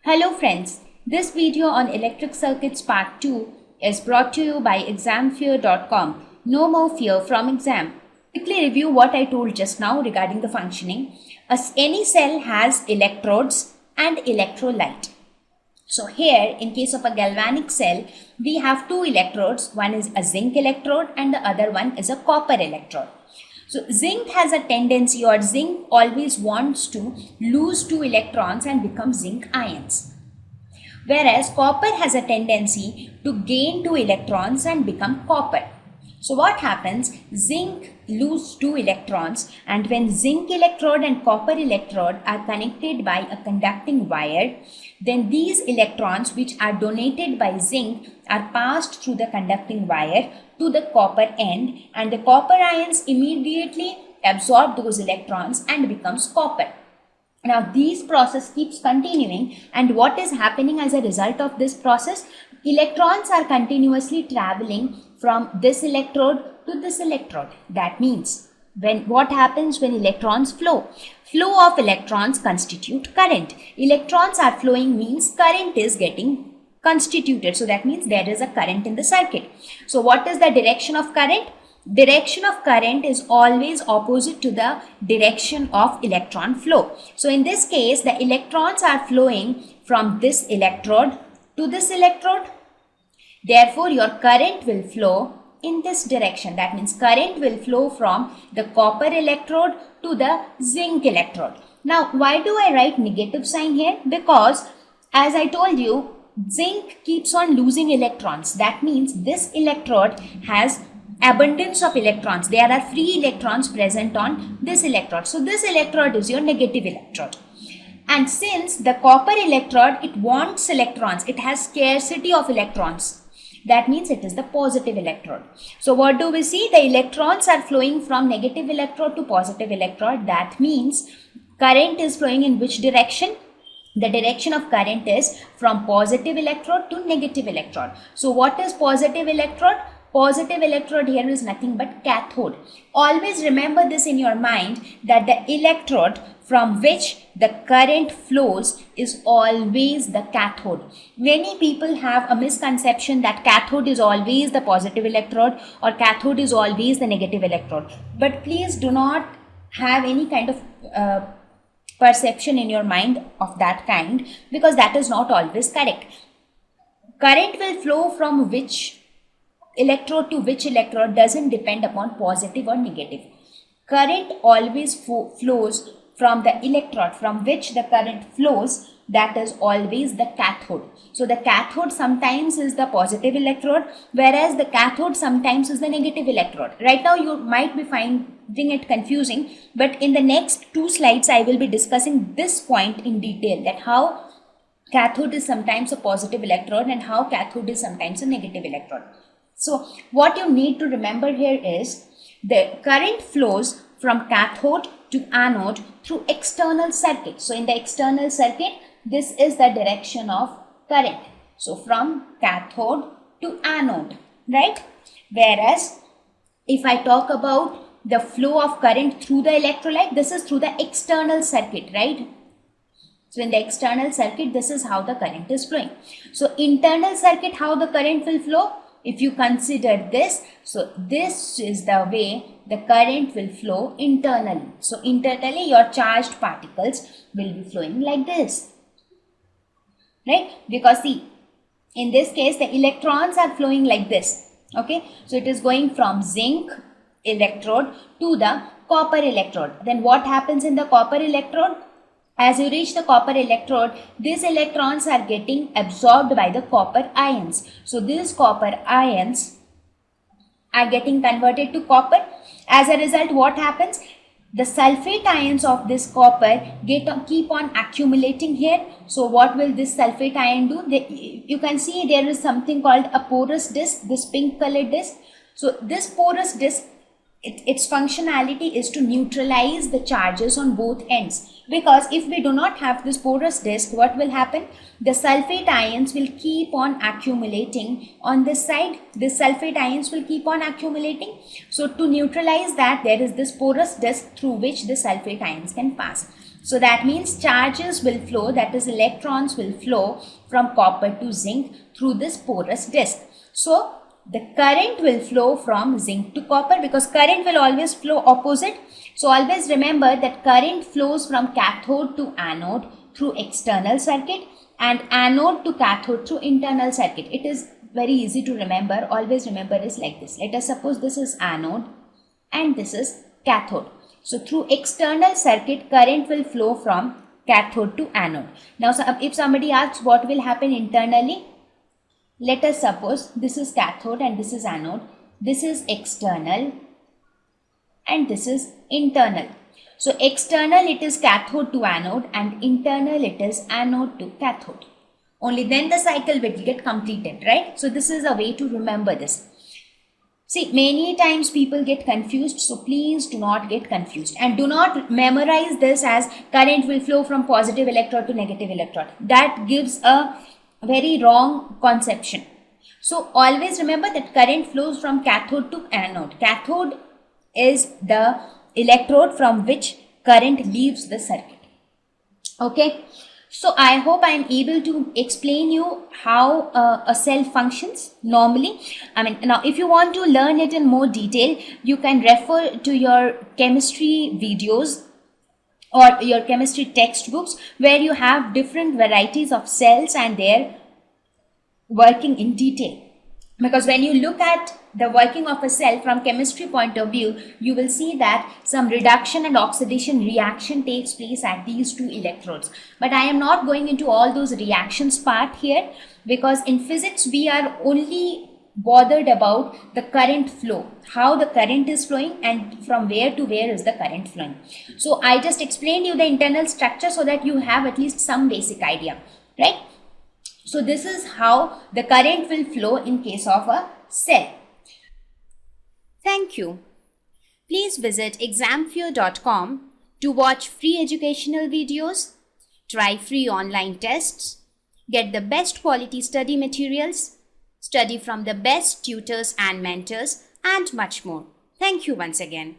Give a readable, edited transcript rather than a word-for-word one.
Hello friends, this video on electric circuits part 2 is brought to you by examfear.com. No more fear from exam. Quickly review what I told just now regarding the functioning. Any cell has electrodes and electrolyte. So here in case of a galvanic cell, we have two electrodes. One is a zinc electrode and the other one is a copper electrode. So zinc has a tendency, or zinc always wants to lose two electrons and become zinc ions. Whereas copper has a tendency to gain two electrons and become copper. So what happens? Zinc lose two electrons, and when zinc electrode and copper electrode are connected by a conducting wire, then these electrons which are donated by zinc are passed through the conducting wire to the copper end, and the copper ions immediately absorb those electrons and becomes copper. Now this process keeps continuing, and what is happening as a result of this process? Electrons are continuously traveling from this electrode to this electrode. That means what happens when electrons flow? Flow of electrons constitute current. Electrons are flowing means current is getting constituted. So that means there is a current in the circuit. So what is the direction of current? Direction of current is always opposite to the direction of electron flow. So in this case, the electrons are flowing from this electrode to this electrode. Therefore, your current will flow in this direction. That means current will flow from the copper electrode to the zinc electrode. Now, why do I write negative sign here? Because as I told you, zinc keeps on losing electrons. That means this electrode has abundance of electrons. There are free electrons present on this electrode. So this electrode is your negative electrode. And since the copper electrode, it wants electrons, it has scarcity of electrons. That means it is the positive electrode. So what do we see? The electrons are flowing from negative electrode to positive electrode. That means current is flowing in which direction? The direction of current is from positive electrode to negative electrode. So what is positive electrode? Positive electrode here is nothing but cathode. Always remember this in your mind, that the electrode from which the current flows is always the cathode. Many people have a misconception that cathode is always the positive electrode or cathode is always the negative electrode. But please do not have any kind of perception in your mind of that kind, because that is not always correct. Current will flow from which electrode to which electrode doesn't depend upon positive or negative. Current always flows from the electrode from which the current flows, that is always the cathode. So the cathode sometimes is the positive electrode, whereas the cathode sometimes is the negative electrode. Right now you might be finding it confusing, but in the next 2 slides I will be discussing this point in detail, that how cathode is sometimes a positive electrode and how cathode is sometimes a negative electrode. So what you need to remember here is the current flows from cathode to anode through external circuit. So in the external circuit, this is the direction of current. So from cathode to anode, right? Whereas if I talk about the flow of current through the electrolyte, this is through the external circuit, right? So in the external circuit, this is how the current is flowing. So internal circuit, how the current will flow? If you consider this, so this is the way the current will flow internally. So internally your charged particles will be flowing like this, right? Because see, in this case the electrons are flowing like this, okay? So it is going from zinc electrode to the copper electrode. Then what happens in the copper electrode? As you reach the copper electrode, these electrons are getting absorbed by the copper ions. So these copper ions are getting converted to copper. As a result, what happens? The sulfate ions of this copper keep on accumulating here. So what will this sulfate ion do? You can see there is something called a porous disc, this pink colored disc. So this porous disc, its functionality is to neutralize the charges on both ends. Because if we do not have this porous disc, what will happen? The sulfate ions will keep on accumulating on this side. The sulfate ions will keep on accumulating. So to neutralize that, there is this porous disc through which the sulfate ions can pass. So that means charges will flow, that is electrons will flow from copper to zinc through this porous disc. So the current will flow from zinc to copper, because current will always flow opposite. So always remember that current flows from cathode to anode through external circuit and anode to cathode through internal circuit. It is very easy to remember. Always remember is like this. Let us suppose this is anode and this is cathode. So through external circuit, current will flow from cathode to anode. Now if somebody asks what will happen internally, let us suppose this is cathode and this is anode. This is external and this is internal. So external it is cathode to anode and internal it is anode to cathode. Only then the cycle will get completed, right? So this is a way to remember this. See, many times people get confused, so please do not get confused and do not memorize this as current will flow from positive electrode to negative electrode. That gives a very wrong conception. So always remember that current flows from cathode to anode. Cathode is the electrode from which current leaves the circuit. Okay. So I hope I am able to explain you how a cell functions normally. Now if you want to learn it in more detail, you can refer to your chemistry videos or your chemistry textbooks, where you have different varieties of cells and their working in detail. Because when you look at the working of a cell from chemistry point of view, you will see that some reduction and oxidation reaction takes place at these two electrodes. But I am not going into all those reactions part here, because in physics we are only bothered about the current flow, how the current is flowing and from where to where is the current flowing. So I just explained you the internal structure so that you have at least some basic idea, right? So this is how the current will flow in case of a cell. Thank you. Please visit examfear.com to watch free educational videos, try free online tests, get the best quality study materials, study from the best tutors and mentors, and much more. Thank you once again.